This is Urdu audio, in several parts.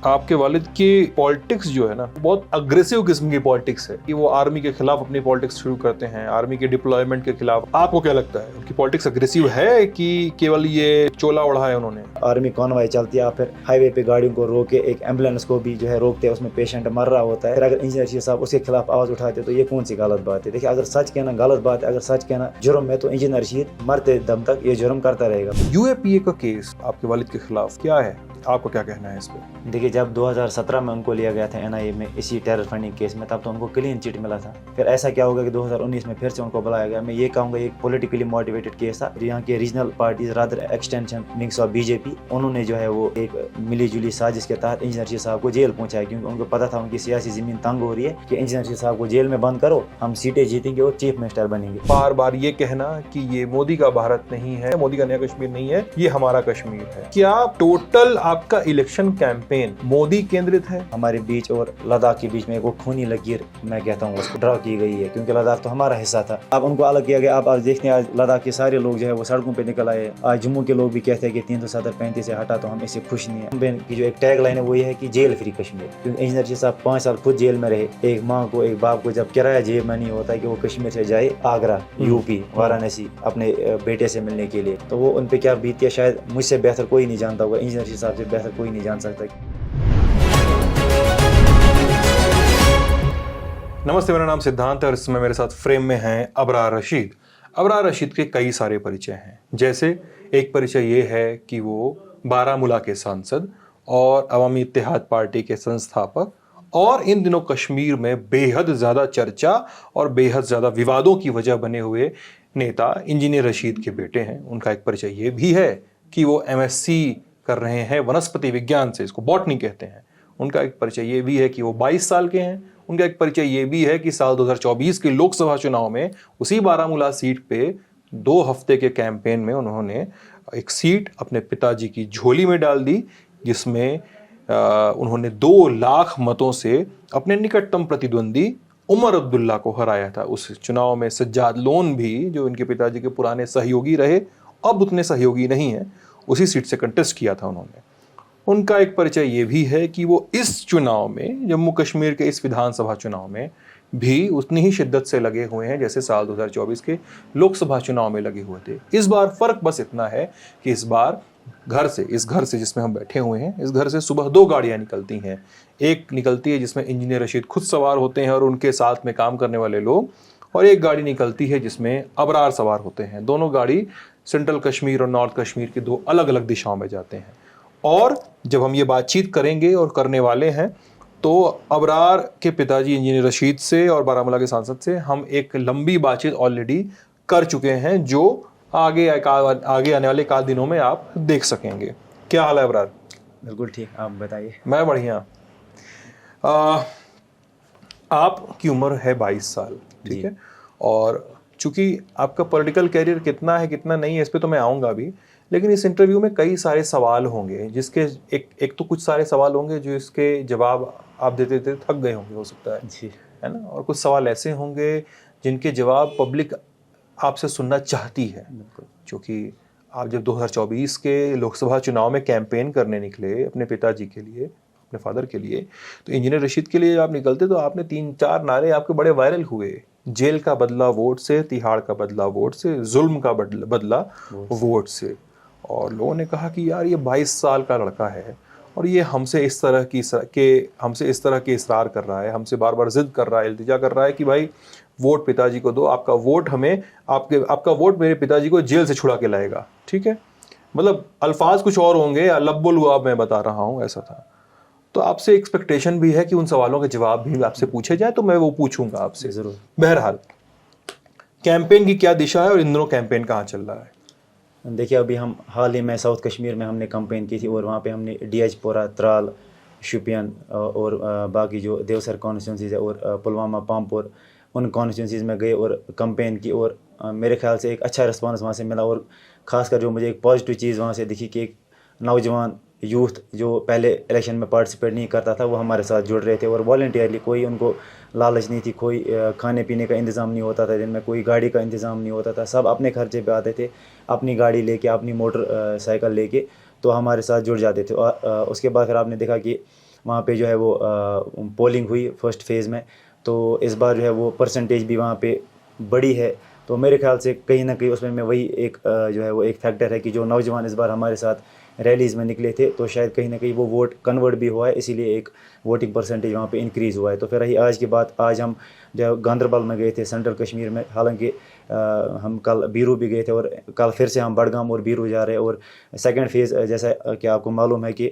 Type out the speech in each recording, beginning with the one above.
آپ کے والد کی پالیٹکس جو ہے نا بہت اگریسو قسم کی پالیٹکس ہے کہ وہ آرمی کے خلاف اپنی پالیٹکس شروع کرتے ہیں, آرمی کے ڈپلائمنٹ کے خلاف. آپ کو کیا لگتا ہے ان کی پالیٹکس اگریسو ہے کہ کیول یہ چولا اڑا ہے انہوں نے؟ آرمی کانوائے چلتی ہے, آپ پھر ہائی وے پہ گاڑیوں کو روکے, ایک ایمبولینس کو بھی جو ہے روکتے ہیں, اس میں پیشنٹ مر رہا ہوتا ہے. پھر اگر انجینئر شیخ صاحب اس کے خلاف آواز اٹھاتے تو یہ کون سی غلط بات ہے؟ دیکھیے اگر سچ کہنا غلط بات ہے, اگر سچ کہنا جرم ہے, تو انجینئر شیخ مرتے دم تک یہ جرم کرتا رہے گا. UAPA کا کیس آپ کے والد کے خلاف کیا ہے, آپ کو کیا کہنا ہے اس پہ؟ دیکھیے جب 2017 میں ان کو لیا گیا تھا NIA میں اسی ٹیرر فنڈنگ کیس میں, تب تو ان کو کلین چٹ ملا تھا. پھر ایسا کیا ہوگا کہ 2019 میں پھر سے ان کو بلایا گیا. میں یہ کہوں گا ایک پولیٹیکلی موٹیویٹڈ کیس تھا. یہاں کے regional parties rather extension wings of BJP, انہوں نے جو ہے وہ ایک ملی جلی سازش کے تحت انجینئر شیخ صاحب کو جیل پہنچایا, کیونکہ ان کو پتا تھا ان کی سیاسی زمین تنگ ہو رہی ہے کہ انجینئر شیخ صاحب کو جیل میں بند کرو, ہم سیٹیں جیتیں گے اور چیف منسٹر بنیں گے. بار بار یہ کہنا کہ یہ مودی کا بھارت نہیں ہے, مودی کا نیا کشمیر نہیں ہے, یہ ہمارا کشمیر ہے. کیا ٹوٹل آپ کا الیکشن کیمپین مودی کیندرت ہے؟ ہمارے بیچ اور لداخ کے بیچ میں وہ خونی لکیر میں کہتا ہوں اس کو ڈرا کی گئی ہے, کیونکہ لداخ تو ہمارا حصہ تھا. اب ان کو الگ کیا گیا. اب آپ دیکھتے ہیں آج لداخ کے سارے لوگ جو ہے وہ سڑکوں پہ نکل آئے. آج جموں کے لوگ بھی کہتے ہیں کہ 335 سے ہٹا تو ہم اس سے خوش نہیں ہیں. کی جو ایک ٹیگ لائن ہے وہ یہ ہے کہ جیل فری کشمیر, کیونکہ انجینئر شیخ صاحب 5 سال خود جیل میں رہے. ایک ماں کو, ایک باپ کو جب کرایہ جیب میں نہیں ہوتا ہے کہ وہ کشمیر سے جائے آگرہ, UP, وارانسی اپنے بیٹے سے ملنے کے لیے, تو وہ ان پہ کیا بیتی ہے شاید مجھ سے بہتر کوئی نہیں جانتا ہوگا, انجینئر شیخ صاحب سے بہتر کوئی نہیں جان سکتا. نمستے, میرا نام سدھانت ہے اور اس میں میرے ساتھ فریم میں ہیں ابرار رشید. ابرار رشید کے کئی سارے پریچے ہیں, جیسے ایک پریچہ یہ ہے کہ وہ بارہمولہ کے سانسد اور عوامی اتحاد پارٹی کے سنستھاپک, اور ان دنوں کشمیر میں بے حد زیادہ چرچا اور بے حد زیادہ ووادوں کی وجہ بنے ہوئے نیتا انجینئر رشید کے بیٹے ہیں. ان کا ایک پریچہ یہ بھی ہے کہ وہ MSc کر رہے ہیں ونسپتی وگیان سے, اس کو باٹنی کہتے ہیں. ان کا ایک پریچہ یہ بھی ہے کہ وہ 22 سال کے ہیں. ان کا ایک پریچہ یہ بھی ہے کہ سال 2024 کے لوک سبھا چناؤ میں اسی بارہمولہ سیٹ پہ 2 ہفتے کے کیمپین میں انہوں نے ایک سیٹ اپنے پتا جی کی جھولی میں ڈال دی, جس میں انہوں نے 2 لاکھ متوں سے اپنے نکٹتم پرتیدوندی عمر عبداللہ کو ہرایا تھا. اس چناؤ میں سجاد لون بھی, جو ان کے پتا جی کے پرانے سہیوگی رہے, اب اتنے سہیوگی نہیں ہیں, اسی سیٹ سے کنٹیسٹ کیا تھا انہوں نے. ان کا ایک پریچہ یہ بھی ہے کہ وہ اس چناؤ میں, جموں کشمیر کے اس ودھان سبھا چناؤ میں بھی اتنی ہی شدت سے لگے ہوئے ہیں جیسے سال 2024 کے لوک سبھا چناؤ میں لگے ہوئے تھے. اس بار فرق بس اتنا ہے کہ اس بار اس گھر سے جس میں ہم بیٹھے ہوئے ہیں, اس گھر سے صبح 2 گاڑیاں نکلتی ہیں. ایک نکلتی ہے جس میں انجینئر رشید خود سوار ہوتے ہیں اور ان کے ساتھ میں کام کرنے والے لوگ, اور ایک گاڑی نکلتی ہے جس میں ابرار سوار ہوتے ہیں. دونوں گاڑی سینٹرل کشمیر اور نارتھ کشمیر کی 2 الگ الگ دشاؤں میں جاتے ہیں. اور جب ہم یہ بات چیت کریں گے اور کرنے والے ہیں, تو ابرار کے پتا جی انجینئر رشید سے اور بارہمولہ کے سانسد سے ہم ایک لمبی بات چیت آلریڈی کر چکے ہیں, جو آگے آنے والے 1 دنوں میں آپ دیکھ سکیں گے. کیا حال ہے ابرار؟ بالکل ٹھیک, آپ بتائیے. میں بڑھیا. آپ کی عمر ہے 22 سال, ٹھیک ہے, اور چونکہ آپ کا پولیٹیکل کیریئر کتنا ہے کتنا نہیں ہے اس پہ تو میں آؤں گا بھی, لیکن اس انٹرویو میں کئی سارے سوال ہوں گے جس کے ایک تو کچھ سارے سوال ہوں گے جو اس کے جواب آپ دیتے تھک گئے ہوں گے, ہو سکتا ہے جی, ہے نا, اور کچھ سوال ایسے ہوں گے جن کے جواب پبلک آپ سے سننا چاہتی ہے. چونکہ آپ جب 2024 کے لوک سبھا چناؤ میں کیمپین کرنے نکلے اپنے پتا جی کے لیے, اپنے فادر کے لیے, تو انجینئر رشید کے لیے جب آپ نکلتے تو آپ نے 3-4 نعرے آپ کے بڑے وائرل ہوئے. جیل کا بدلہ ووٹ سے, تہاڑ کا بدلہ ووٹ سے, ظلم کا بدلہ ووٹ سے. اور لوگوں نے کہا کہ یار یہ 22 سال کا لڑکا ہے اور یہ ہم سے اس طرح کے اصرار کر رہا ہے, ہم سے بار بار ضد کر رہا ہے, التجا کر رہا ہے کہ بھائی ووٹ پتا جی کو دو, آپ کا ووٹ ہمیں, آپ کا ووٹ میرے پتا جی کو جیل سے چھڑا کے لائے گا. ٹھیک ہے, مطلب الفاظ کچھ اور ہوں گے, لب الواب میں بتا رہا ہوں, ایسا تھا. تو آپ سے ایکسپیکٹیشن بھی ہے کہ ان سوالوں کے جواب بھی آپ سے پوچھے جائیں, تو میں وہ پوچھوں گا آپ سے ضرور. بہرحال کیمپین کی کیا دشا ہے اور ان دنوں کیمپین کہاں چل رہا ہے؟ دیکھیے ابھی ہم حال ہی میں ساؤتھ کشمیر میں ہم نے کمپین کی تھی, اور وہاں پہ ہم نے DH پورہ, ترال, شوپین اور باقی جو دیوسر کانسٹیچوئنسیز ہے اور پلوامہ, پامپور, ان کانسٹیچوئنسیز میں گئے اور کمپین کی, اور میرے خیال سے ایک اچھا رسپانس وہاں سے ملا. اور خاص کر جو مجھے ایک پازیٹیو چیز وہاں سے دکھی کہ ایک نوجوان یوتھ جو پہلے الیکشن میں پارٹیسپیٹ نہیں کرتا تھا وہ ہمارے ساتھ جڑ رہے تھے, اور والنٹیئرلی, کوئی ان کو لالچ نہیں تھی, کوئی کھانے پینے کا انتظام نہیں ہوتا تھا دن میں, کوئی گاڑی کا انتظام نہیں ہوتا تھا, سب اپنے خرچے پہ آتے تھے, اپنی گاڑی لے کے, اپنی موٹر سائیکل لے کے, تو ہمارے ساتھ جڑ جاتے تھے. اور اس کے بعد پھر آپ نے دیکھا کہ وہاں پہ جو ہے وہ پولنگ ہوئی فرسٹ فیز میں، تو اس بار جو ہے وہ پرسنٹیج بھی وہاں پہ بڑی ہے. تو میرے خیال سے کہیں نہ کہیں اس میں وہی ایک جو ہے وہ ایک فیکٹر ہے کہ جو نوجوان اس بار ہمارے ساتھ ریلیز میں نکلے تھے، تو شاید کہیں نہ کہیں وہ ووٹ کنورٹ بھی ہوا ہے، اسی لیے ایک ووٹنگ پرسنٹیج وہاں پہ انکریز ہوا ہے. تو پھر رہی آج کی بات، آج ہم جو گاندربل میں گئے تھے سینٹرل کشمیر میں، حالانکہ ہم کل بیرو بھی گئے تھے، اور کل پھر سے ہم بڑگام اور بیرو جا رہے ہیں. اور سیکنڈ فیز جیسا کہ آپ کو معلوم ہے کہ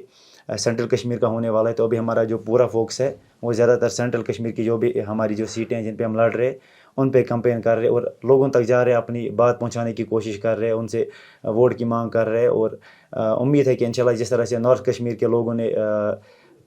سینٹرل کشمیر کا ہونے والا ہے، تو ابھی ہمارا جو پورا فوکس ہے وہ زیادہ تر سینٹرل کشمیر کی جو بھی ہماری جو سیٹیں ہیں جن پہ ہم لڑ رہے ہیں ان پہ کمپین کر رہے، اور لوگوں تک جا رہے، اپنی بات پہنچانے کی کوشش کر رہے، ان سے ووٹ کی مانگ کر رہے. اور امید ہے کہ انشاءاللہ جس طرح سے نارتھ کشمیر کے لوگوں نے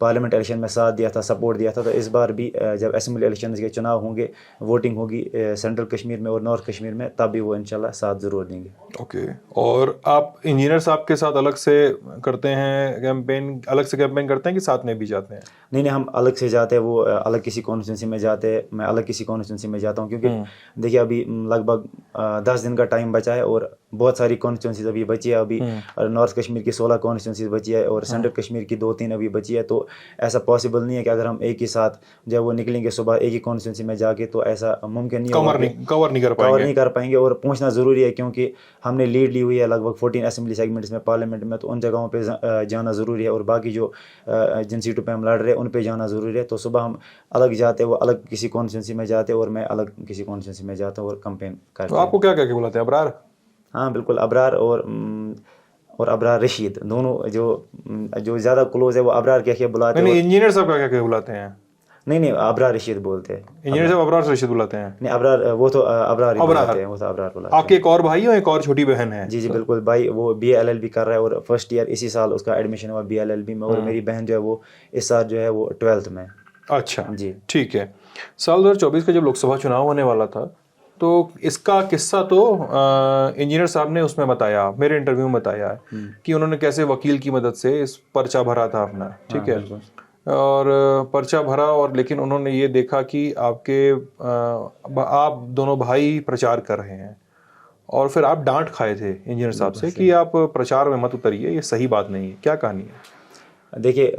پارلیمنٹ الیکشن میں ساتھ دیا تھا، سپورٹ دیا تھا، تو اس بار بھی جب اسمبلی الیکشنز کے چناؤ ہوں گے، ووٹنگ ہوگی سینٹرل کشمیر میں اور نارتھ کشمیر میں، تب بھی وہ انشاءاللہ ساتھ ضرور دیں گے. اوکے. اور آپ انجینئر صاحب کے ساتھ الگ سے کرتے ہیں کیمپین، الگ سے کیمپین کرتے ہیں کہ ساتھ میں بھی جاتے ہیں؟ نہیں، ہم الگ سے جاتے ہیں، وہ الگ کسی کانسٹیٹوینسی میں جاتے ہیں، میں الگ کسی کانسٹیٹوینسی میں جاتا ہوں، کیونکہ دیکھیے ابھی لگ بھگ 10 دن کا ٹائم بچا ہے، اور بہت ساری کانسٹیٹوینسیز ابھی بچی ہے. ابھی نارتھ کشمیر کی 16 کانسٹیٹوینسیز بچی ہے، اور سینٹرل کشمیر کی 2-3 ابھی بچی ہے. تو ایسا پاسبل نہیں ہے کہ اگر ہم ایک ہی ساتھ جب وہ نکلیں گے صبح ایک ہی کانسٹیٹوینسی میں جا کے، تو ایسا ممکن نہیں ہوگا، کور نہیں کر پائیں گے. اور پہنچنا ضروری ہے، کیونکہ ہم نے لیڈ لی ہوئی ہے لگ بھگ 14 اسمبلی سیگمنٹس میں پارلیمنٹ میں، تو ان جگہوں پہ جانا ضروری ہے، اور باقی جو جن سیٹوں پہ ہم لڑ رہے ہیں ان پہ جانا ضروری ہے. تو صبح ہم الگ جاتے ہیں، وہ الگ کسی کانسٹیٹوینسی میں جاتے ہیں، اور میں الگ کسی کانسٹیٹوینسی میں جاتا ہوں اور کمپین کرتا ہوں. تو آپ کو کیا کہہ کے بلاتے ہیں؟ ابرار؟ ہاں بالکل، ابرار اور ابرار رشید، دونوں جو زیادہ کلوز ہے وہ ابرار کہہ کے بلاتے ہیں. نہیں، انجینئر صاحب کیا کہہ کے بلاتے ہیں؟ نہیں، ابرار رشید بولتے ہیں. انجینئر صاحب ابرار رشید بلاتے ہیں؟ نہیں، ابرار وہ تو ابرار ہی بلاتے ہیں، وہ تو ابرار بلاتے ہیں. آپ کے ایک اور بھائی اور ایک اور چھوٹی بہن ہے؟ جی بالکل، بھائی وہ BA LLB کر رہا ہے، اور فرسٹ ایئر اسی سال اس کا ایڈمیشن ہوا BA LLB میں، اور میری بہن جو ہے وہ اس سال جو ہے وہ 12th میں. اچھا جی ٹھیک ہے. سال 2024 کا جب لوک سبھا چناؤ ہونے والا تھا، تو اس کا قصہ تو انجینئر صاحب نے اس میں بتایا، میرے انٹرویو میں بتایا ہے کہ انہوں نے کیسے وکیل کی مدد سے اس پرچہ بھرا تھا اپنا. ٹھیک ہے، اور پرچہ بھرا، اور لیکن انہوں نے یہ دیکھا کہ آپ دونوں بھائی پرچار کر رہے ہیں، اور پھر آپ ڈانٹ کھائے تھے انجینئر صاحب سے کہ آپ پرچار میں مت اتریے، یہ صحیح بات نہیں ہے. کیا کہانی ہے؟ دیکھیے،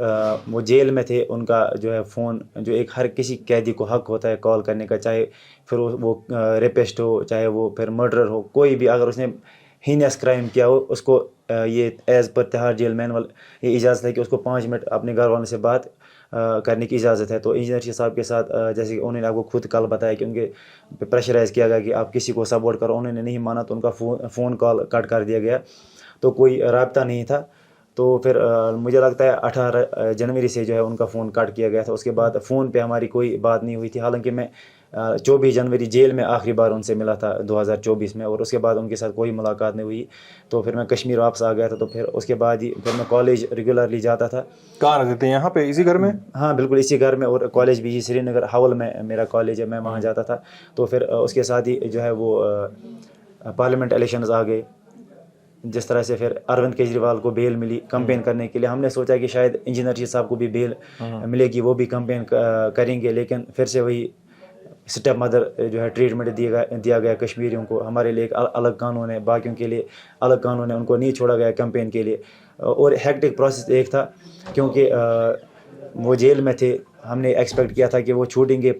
وہ جیل میں تھے، ان کا جو ہے فون، جو ایک ہر کسی قیدی کو حق ہوتا ہے کال کرنے کا، چاہے پھر وہ ریپسٹ ہو، چاہے وہ پھر مرڈر ہو، کوئی بھی اگر اس نے ہینیس کرائم کیا ہو، اس کو یہ as per Tihar jail manual یہ اجازت ہے کہ اس کو 5 منٹ اپنے گھر والوں سے بات کرنے کی اجازت ہے. تو انجینئر صاحب کے ساتھ جیسے کہ انہوں نے آپ کو خود کل بتایا کہ ان کے پریشرائز کیا گیا کہ آپ کسی کو سپورٹ کرو، انہوں نے نہیں مانا، تو ان کا فون کال کٹ کر دیا گیا، تو کوئی رابطہ نہیں تھا. تو پھر مجھے لگتا ہے 18 جنوری سے جو ہے ان کا فون کٹ کیا گیا تھا. اس کے بعد فون پہ ہماری کوئی بات نہیں ہوئی تھی، حالانکہ میں 24 جنوری جیل میں آخری بار ان سے ملا تھا 2024 میں، اور اس کے بعد ان کے ساتھ کوئی ملاقات نہیں ہوئی. تو پھر میں کشمیر واپس آ گیا تھا، تو پھر اس کے بعد ہی پھر میں کالج ریگولرلی جاتا تھا. کہاں رہتے تھے؟ یہاں پہ اسی گھر میں؟ ہاں بالکل اسی گھر میں، اور کالج بھی سری نگر حول میں میرا کالج ہے، میں وہاں جاتا تھا. تو پھر اس کے ساتھ ہی جو ہے وہ پارلیمنٹ الیکشنز آ گئے. جس طرح سے پھر اروند کیجریوال کو بیل ملی کمپین کرنے کے لیے، ہم نے سوچا کہ شاید انجینئر رشید صاحب کو بھی بیل ملے گی، وہ بھی کمپین کریں گے، لیکن پھر سے وہی اسٹیپ مدر جو ہے ٹریٹمنٹ دیا گیا کشمیریوں کو. ہمارے لیے ایک الگ قانون ہے، باقیوں کے لیے الگ قانون ہے، ان کو نہیں چھوڑا گیا کمپین کے لیے. اور ہیکٹک پروسیس ایک تھا، کیونکہ وہ جیل میں تھے، ہم نے ایکسپیکٹ کیا تھا کہ وہ چھوٹیں گے،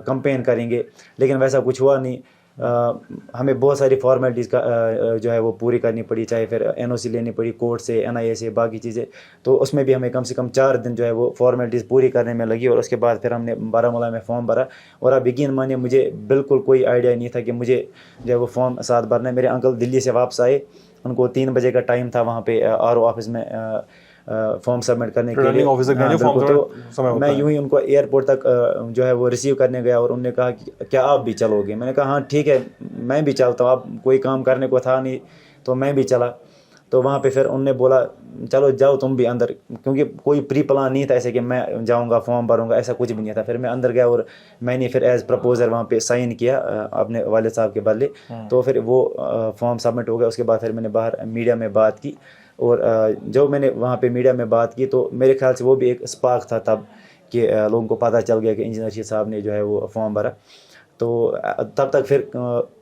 کمپین کریں گے، لیکن ویسا کچھ ہوا نہیں. ہمیں بہت ساری فارمیلٹیز کا جو ہے وہ پوری کرنی پڑی، چاہے پھر NOC لینی پڑی کورٹ سے، NIA سے، باقی چیزیں. تو اس میں بھی ہمیں کم سے کم 4 دن جو ہے وہ فارمیلٹیز پوری کرنے میں لگی، اور اس کے بعد پھر ہم نے بارہمولہ میں فارم بھرا. اور آپ یقین مانیے مجھے بالکل کوئی آئیڈیا نہیں تھا کہ مجھے جو ہے وہ فارم ساتھ بھرنا ہے. میرے انکل دلی سے واپس آئے، ان کو 3 بجے کا ٹائم تھا وہاں پہ RO آفس میں فارم سبمٹ کرنے کے لیے. تو میں یوں ہی ان کو ایئرپورٹ تک جو ہے وہ ریسیو کرنے گیا، اور انہوں نے کہا کہ کیا آپ بھی چلو گے؟ میں نے کہا ہاں ٹھیک ہے میں بھی چلتا ہوں، اب کوئی کام کرنے کو تھا نہیں تو میں بھی چلا. تو وہاں پہ پھر انہوں نے بولا چلو جاؤ تم بھی اندر، کیونکہ کوئی پری پلان نہیں تھا ایسے کہ میں جاؤں گا فارم بھروں گا، ایسا کچھ بھی نہیں تھا. پھر میں اندر گیا، اور میں نے پھر ایز پرپوزر وہاں پہ سائن کیا اپنے والد صاحب کے بدلے. تو پھر وہ فارم سبمٹ ہو گیا. اس کے بعد پھر میں نے باہر میڈیا میں بات کی، اور جو میں نے وہاں پہ میڈیا میں بات کی تو میرے خیال سے وہ بھی ایک اسپارک تھا تب، کہ لوگوں کو پتہ چل گیا کہ انجینئر رشید صاحب نے جو ہے وہ فارم بھرا. تو تب تک پھر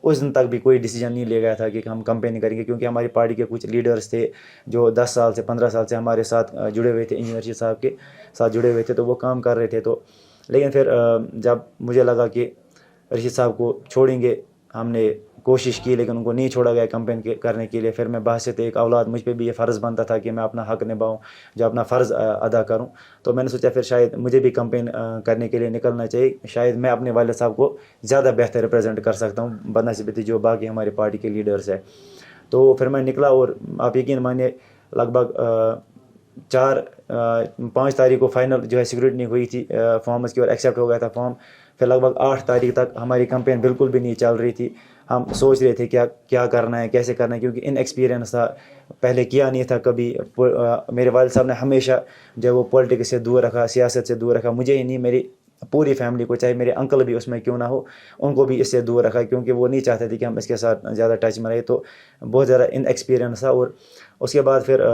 اس دن تک بھی کوئی ڈیسیجن نہیں لیا گیا تھا کہ ہم کمپین کریں گے، کیونکہ ہماری پارٹی کے کچھ لیڈرز تھے جو 10 سال سے 15 سال سے ہمارے ساتھ جڑے ہوئے تھے، انجینئر رشید صاحب کے ساتھ جڑے ہوئے تھے، تو وہ کام کر رہے تھے. تو لیکن پھر جب مجھے لگا کہ رشید صاحب کو چھوڑیں گے، ہم نے کوشش کی لیکن ان کو نہیں چھوڑا گیا کمپین کرنے کے لیے. پھر میں بحثیت ایک اولاد مجھ پہ بھی یہ فرض بنتا تھا کہ میں اپنا حق نبھاؤں، جو اپنا فرض ادا کروں. تو میں نے سوچا پھر شاید مجھے بھی کمپین کرنے کے لیے نکلنا چاہیے، شاید میں اپنے والد صاحب کو زیادہ بہتر ریپرزینٹ کر سکتا ہوں بنسبت جو باقی ہماری پارٹی کے لیڈرز ہیں. تو پھر میں نکلا، اور آپ یقین مانیے لگ بھگ 5 تاریخ کو فائنل جو ہے سیکورٹنی ہوئی تھی فارمز کی، اور ایکسیپٹ ہو گیا تھا فارم. پھر لگ بھگ 8 تاریخ تک ہماری کمپین بالکل بھی نہیں چل رہی تھی. ہم سوچ رہے تھے کیا کرنا ہے، کیسے کرنا ہے، کیونکہ ان ایکسپیرینس تھا، پہلے کیا نہیں تھا کبھی. میرے والد صاحب نے ہمیشہ جو وہ پولیٹکس سے دور رکھا، سیاست سے دور رکھا. مجھے ہی نہیں، میری پوری فیملی کو، چاہے میرے انکل بھی اس میں کیوں نہ ہو، ان کو بھی اس سے دور رکھا، کیونکہ وہ نہیں چاہتے تھے کہ ہم اس کے ساتھ زیادہ ٹچ میں رہے. تو بہت زیادہ ان ایکسپیرینس تھا. اور اس کے بعد پھر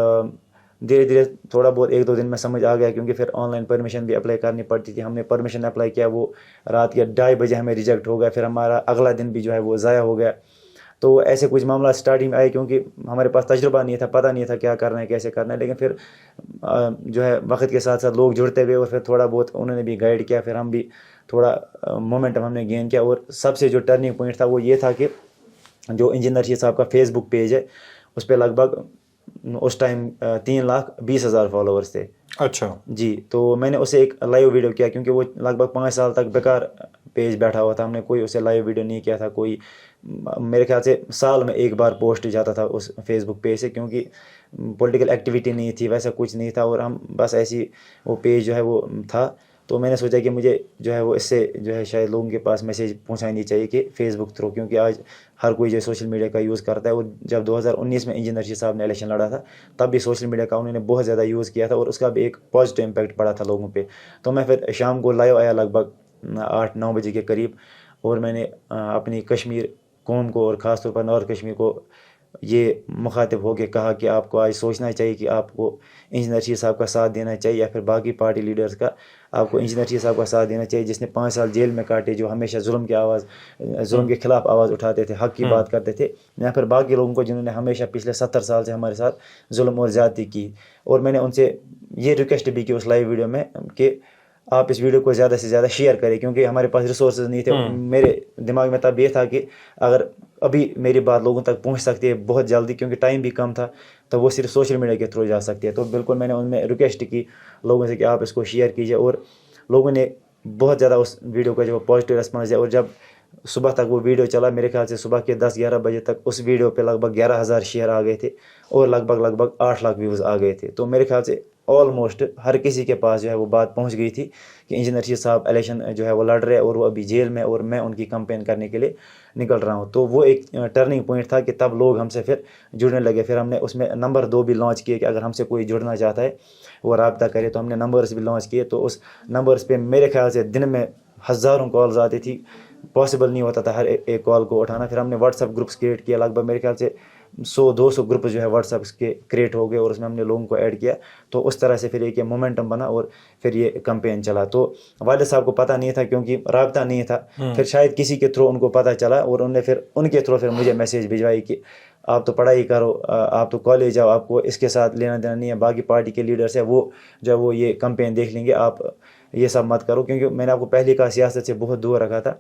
دھیرے دھیرے تھوڑا بہت 1-2 دن میں سمجھ آ گیا، کیونکہ پھر آن لائن پرمیشن بھی اپلائی کرنی پڑتی تھی. ہم نے پرمیشن اپلائی کیا، وہ رات کے 2:30 بجے ہمیں ریجیکٹ ہو گیا. پھر ہمارا اگلا دن بھی جو ہے وہ ضائع ہو گیا. تو ایسے کچھ معاملات اسٹارٹنگ میں آئے، کیونکہ ہمارے پاس تجربہ نہیں تھا، پتہ نہیں تھا کیا کرنا ہے، کیسے کرنا ہے. لیکن پھر جو ہے وقت کے ساتھ ساتھ لوگ جڑتے ہوئے، اور پھر تھوڑا بہت انہوں نے بھی گائیڈ کیا. پھر ہم بھی تھوڑا مومنٹم ہم نے گین کیا. اور سب سے جو ٹرننگ پوائنٹ تھا وہ یہ تھا کہ جو انجینئر رشید صاحب کا فیس بک پیج ہے، اس پہ لگ بھگ اس ٹائم 3,20,000 فالوورس تھے. اچھا جی. تو میں نے اسے ایک لائیو ویڈیو کیا، کیونکہ وہ لگ بھگ 5 سال تک بیکار پیج بیٹھا ہوا تھا. ہم نے کوئی اسے لائیو ویڈیو نہیں کیا تھا. کوئی میرے خیال سے سال میں 1 بار پوسٹ جاتا تھا اس فیس بک پیج سے، کیونکہ پولیٹیکل ایکٹیویٹی نہیں تھی، ویسا کچھ نہیں تھا. اور ہم بس ایسی وہ پیج جو ہے وہ تھا. تو میں نے سوچا کہ مجھے جو ہے وہ اس سے جو ہے شاید لوگوں کے پاس میسیج پہنچانی چاہیے کہ فیس بک تھرو، کیونکہ آج ہر کوئی جو سوشل میڈیا کا یوز کرتا ہے. اور جب 2019 میں انجینئر رشید صاحب نے الیکشن لڑا تھا، تب بھی سوشل میڈیا کا انہوں نے بہت زیادہ یوز کیا تھا، اور اس کا بھی ایک پازیٹیو امپیکٹ پڑا تھا لوگوں پہ. تو میں پھر شام کو لائیو آیا لگ بھگ 8-9 بجے کے قریب، اور میں نے اپنی کشمیر قوم کو، اور خاص طور پر نارتھ کشمیر کو یہ مخاطب ہو کے کہا کہ آپ کو آج سوچنا چاہیے کہ آپ کو انجینئر رشید صاحب کا ساتھ دینا چاہیے، یا پھر باقی پارٹی لیڈرز کا. آپ کو انجینئر رشید صاحب کا ساتھ دینا چاہیے، جس نے 5 سال جیل میں کاٹے، جو ہمیشہ ظلم کے خلاف آواز اٹھاتے تھے، حق کی بات کرتے تھے. یا پھر باقی لوگوں کو جنہوں نے ہمیشہ پچھلے 70 سال سے ہمارے ساتھ ظلم اور زیادتی کی. اور میں نے ان سے یہ ریکویسٹ بھی کی اس لائیو ویڈیو میں کہ آپ اس ویڈیو کو زیادہ سے زیادہ شیئر کریں، کیونکہ ہمارے پاس ریسورسز نہیں تھے. میرے دماغ میں تب یہ تھا کہ اگر ابھی میری بات لوگوں تک پہنچ سکتی ہے بہت جلدی، کیونکہ ٹائم بھی کم تھا، تو وہ صرف سوشل میڈیا کے تھرو جا سکتی ہے. تو بالکل میں نے ان میں ریکویسٹ کی لوگوں سے کہ آپ اس کو شیئر کیجیے. اور لوگوں نے بہت زیادہ اس ویڈیو کا جو پازیٹیو ریسپانس دیا. اور جب صبح تک وہ ویڈیو چلا، میرے خیال سے صبح کے 10-11 بجے تک اس ویڈیو پہ لگ بھگ 11,000 شیئر آ گئے تھے، اور لگ بھگ 8 لاکھ ویوز آ گئے تھے. تو میرے خیال سے آلموسٹ ہر کسی کے پاس جو ہے وہ بات پہنچ گئی تھی کہ انجینئر رشید صاحب الیکشن جو ہے وہ لڑ رہے، اور وہ ابھی جیل میں، اور میں ان کی کمپین کرنے کے لیے نکل رہا ہوں. تو وہ ایک ٹرننگ پوائنٹ تھا کہ تب لوگ ہم سے پھر جڑنے لگے. پھر ہم نے اس میں نمبر 2 بھی لانچ کیے کہ اگر ہم سے کوئی جڑنا چاہتا ہے وہ رابطہ کرے. تو ہم نے نمبرز بھی لانچ کیے. تو اس نمبرز پہ میرے خیال سے دن میں ہزاروں کالز آتی تھی، پاسبل نہیں ہوتا تھا ہر ایک کال کو اٹھانا. پھر ہم نے واٹس ایپ گروپس کریٹ کیا، لگ بھگ میرے خیال سے 100-200 گروپ جو ہے واٹس ایپ کے کریٹ ہو گئے، اور اس میں ہم نے لوگوں کو ایڈ کیا. تو اس طرح سے پھر ایک مومنٹم بنا، اور پھر یہ کمپین چلا. تو والد صاحب کو پتہ نہیں تھا، کیونکہ رابطہ نہیں تھا. پھر شاید کسی کے تھرو ان کو پتہ چلا، اور انہوں نے پھر ان کے تھرو پھر مجھے میسیج بھجوائی کہ آپ تو پڑھائی کرو، آپ تو کالج جاؤ، آپ کو اس کے ساتھ لینا دینا نہیں ہے. باقی پارٹی کے لیڈرس ہیں، وہ جب وہ یہ کمپین دیکھ لیں گے، آپ یہ سب مت کرو. کیونکہ میں نے آپ کو پہلے کا سیاست سے بہت دور رکھا تھا.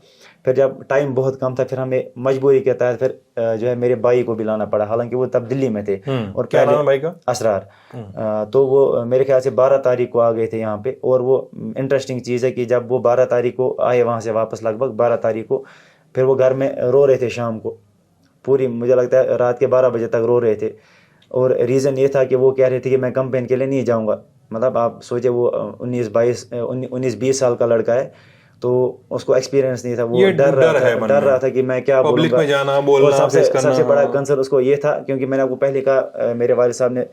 پھر جب ٹائم بہت کم تھا، پھر ہمیں مجبوری کے تحت پھر جو ہے میرے بھائی کو بھی لانا پڑا، حالانکہ وہ تب دلی میں تھے. اور کیا نام ہے بھائی کا؟ اسرار. تو وہ میرے خیال سے 12 تاریخ کو آ گئے تھے یہاں پہ. اور وہ انٹرسٹنگ چیز ہے کہ جب وہ 12 تاریخ کو آئے وہاں سے واپس، لگ بھگ 12 تاریخ کو، پھر وہ گھر میں رو رہے تھے شام کو، پوری مجھے لگتا ہے رات کے 12 بجے تک رو رہے تھے. اور ریزن یہ تھا کہ وہ کہہ رہے تھے کہ میں کمپین کے لیے نہیں جاؤں گا. مطلب آپ سوچے، وہ 19-20 سال کا لڑکا ہے، تو اس کو ایکسپیرینس نہیں تھا. وہ ڈر رہا تھا کہ میں کیا بولوں گا. سب سے بڑا کنسرن اس کو یہ تھا، کیونکہ میں نے آپ کو پہلے کہا میرے والد صاحب نے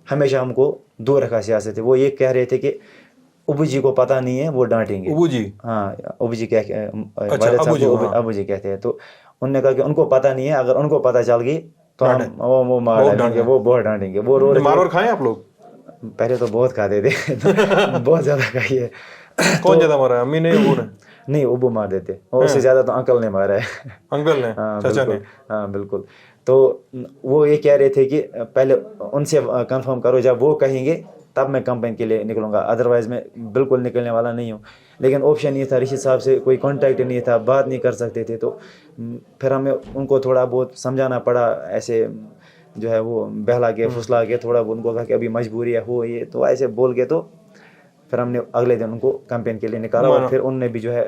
ہمیشہ ہم کو دور رکھا سیاست سے. وہ یہ کہہ رہے تھے کہ ابو جی کو پتہ نہیں ہے، وہ ڈانٹیں گے. ابو جی؟ ہاں، ابو جی والد صاحب کو ابو جی کہتے ہیں. تو انہوں نے کہا کہ ان کو پتہ نہیں ہے، اگر ان کو پتہ چل گئی تو ہم وہ مار ڈالیں گے، وہ بہت ڈانٹیں گے. وہ رو رہے تھے. مار اور کھائیں آپ لوگ؟ پہلے تو بہت کھاتے تھے، بہت زیادہ کھائیے. کون زیادہ مارا ہے، امی نے وہ نے؟ نہیں ابو مار دیتے, اور اس سے زیادہ تو انکل نے مارا ہے. انکل نے, چاچا نے. ہاں بالکل. تو وہ یہ کہہ رہے تھے کہ پہلے ان سے کنفرم کرو, جب وہ کہیں گے تب میں کمپین کے لیے نکلوں گا, ادروائز میں بالکل نکلنے والا نہیں ہوں. لیکن آپشن یہ تھا, رشید صاحب سے کوئی کانٹیکٹ نہیں تھا, بات نہیں کر سکتے تھے. تو پھر ہمیں ان کو تھوڑا بہت سمجھانا پڑا, ایسے جو ہے وہ بہلا کے پھسلا کے تھوڑا ان کو کہا کہ ابھی مجبوری ہے ہو یہ, تو ایسے بول کے تو پھر ہم نے اگلے دن ان کو کمپین کے لیے نکالا. اور پھر ان نے بھی جو ہے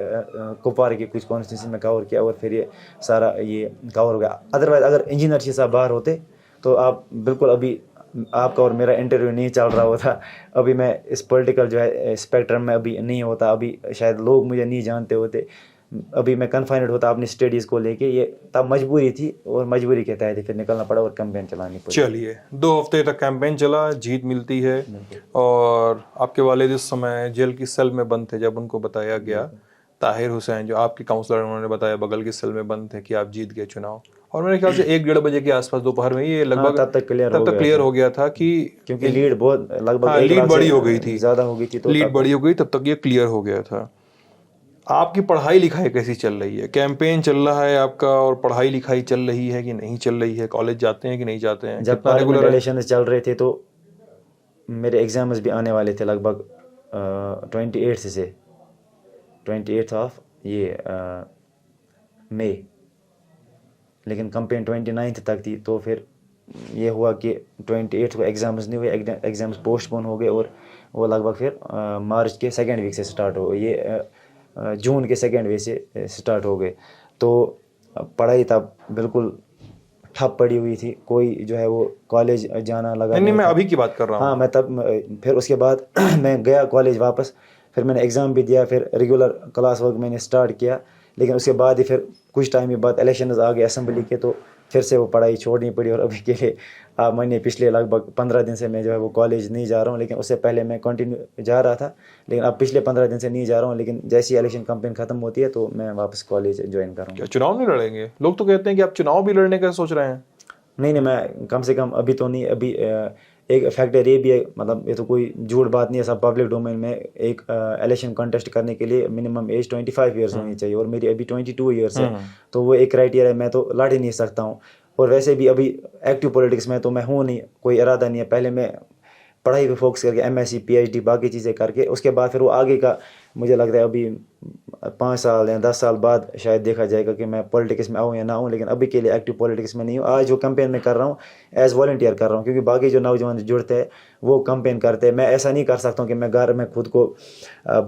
کپوار کی کچھ کانسٹیٹوینسی میں کور کیا, اور پھر یہ سارا یہ کور ہو گیا. ادروائز اگر انجینئر رشید صاحب باہر ہوتے تو آپ بالکل ابھی آپ کا اور میرا انٹرویو نہیں چل رہا ہوتا, ابھی میں اس پولیٹیکل جو ہے اسپیکٹرم میں ابھی نہیں ہوتا, ابھی شاید لوگ مجھے نہیں جانتے ہوتے, ابھی میں کنفائنڈ ہوتا اپنی اسٹڈیز کو لے کے. یہ تب مجبوری تھی, اور مجبوری کے تحت پھر نکلنا پڑا اور کیمپین چلانی پڑی. چلیے 2 ہفتے تک کیمپین چلا, جیت ملتی ہے. اور آپ کے والد اس سمے جیل کی سیل میں بند تھے جب ان کو بتایا گیا, طاہر حسین جو آپ کے کاؤنسلر, انہوں نے بتایا بغل کی سیل میں بند تھے کہ آپ جیت گئے چناؤ. اور میرے خیال سے 1-1:30 بجے کے آس پاس دوپہر میں یہ لگ بھگ تب تک کلیئر ہو گیا تھا کہ کیونکہ لیڈ بہت لگ بھگ لیڈ بڑی ہو گئی تھی, زیادہ ہو گئی تھی, تو لیڈ بڑی ہو گئی, تب تک یہ کلیئر ہو گیا تھا. آپ کی پڑھائی لکھائی کیسی چل رہی ہے؟ کیمپین چل رہا ہے آپ کا, اور پڑھائی لکھائی چل رہی ہے کہ نہیں چل رہی ہے؟ کالج جاتے ہیں کہ نہیں جاتے ہیں؟ جب پارلیمنٹ الیکشن چل رہے تھے تو میرے ایگزامز بھی آنے والے تھے لگ بھگ 28 سے 28 آف یہ مئی, لیکن کمپین 29 تک تھی. تو پھر یہ ہوا کہ 28 کو ایگزامز نہیں ہوئے, ایگزامز پوسٹ پون ہو گئے, اور وہ لگ بھگ پھر مارچ کے 2nd ویک سے سٹارٹ ہو گئے, یہ جون کے 2nd ویک سے سٹارٹ ہو گئے. تو پڑھائی تب بالکل ٹھپ پڑی ہوئی تھی, کوئی جو ہے وہ کالج جانا لگا نہیں, میں ابھی کی بات کر رہا ہوں. ہاں میں تب پھر اس کے بعد میں گیا کالج واپس, پھر میں نے ایگزام بھی دیا, پھر ریگولر کلاس ورک میں نے سٹارٹ کیا. لیکن اس کے بعد ہی پھر کچھ ٹائم کے بعد الیکشنز آ گئے اسمبلی کے, تو پھر سے وہ پڑھائی چھوڑنی پڑی. اور ابھی کے لیے میں نے پچھلے لگ بھگ 15 دن سے میں جو ہے وہ کالج نہیں جا رہا ہوں, لیکن اس سے پہلے میں کنٹینیو جا رہا تھا, لیکن اب پچھلے 15 دن سے نہیں جا رہا ہوں. لیکن جیسی الیکشن کمپین ختم ہوتی ہے تو میں واپس کالج جوائن کروں گا. چناؤ نہیں لڑیں گے؟ لوگ تو کہتے ہیں کہ آپ چناؤ بھی لڑنے کا سوچ رہے ہیں. نہیں, میں کم سے کم ابھی تو نہیں. ابھی ایک فیکٹر یہ بھی ہے, مطلب یہ تو کوئی جھوٹ بات نہیں ہے, سب پبلک ڈومین میں, ایک الیکشن کنٹیسٹ کرنے کے لیے منیمم ایج 25 ایئرس ہونی چاہیے, اور میری ابھی 22 ایئرس ہے. تو وہ ایک کرائٹیریا ہے, میں تو لڑ ہی نہیں سکتا ہوں. اور ویسے بھی ابھی ایکٹیو پولیٹکس میں تو میں ہوں نہیں, کوئی ارادہ نہیں ہے. پہلے میں پڑھائی پہ فوکس کر کے MSc PhD باقی چیزیں کر کے, اس کے بعد پھر وہ آگے کا مجھے لگتا ہے ابھی 5 سال یا 10 سال بعد شاید دیکھا جائے گا کہ میں پولیٹکس میں آؤں یا نہ آؤں. لیکن ابھی کے لیے ایکٹیو پولیٹکس میں نہیں ہوں. آج جو کمپین میں کر رہا ہوں ایز والنٹیئر کر رہا ہوں, کیونکہ باقی جو نوجوان جڑتے ہیں وہ کمپین کرتے ہیں. میں ایسا نہیں کر سکتا ہوں کہ میں گھر میں خود کو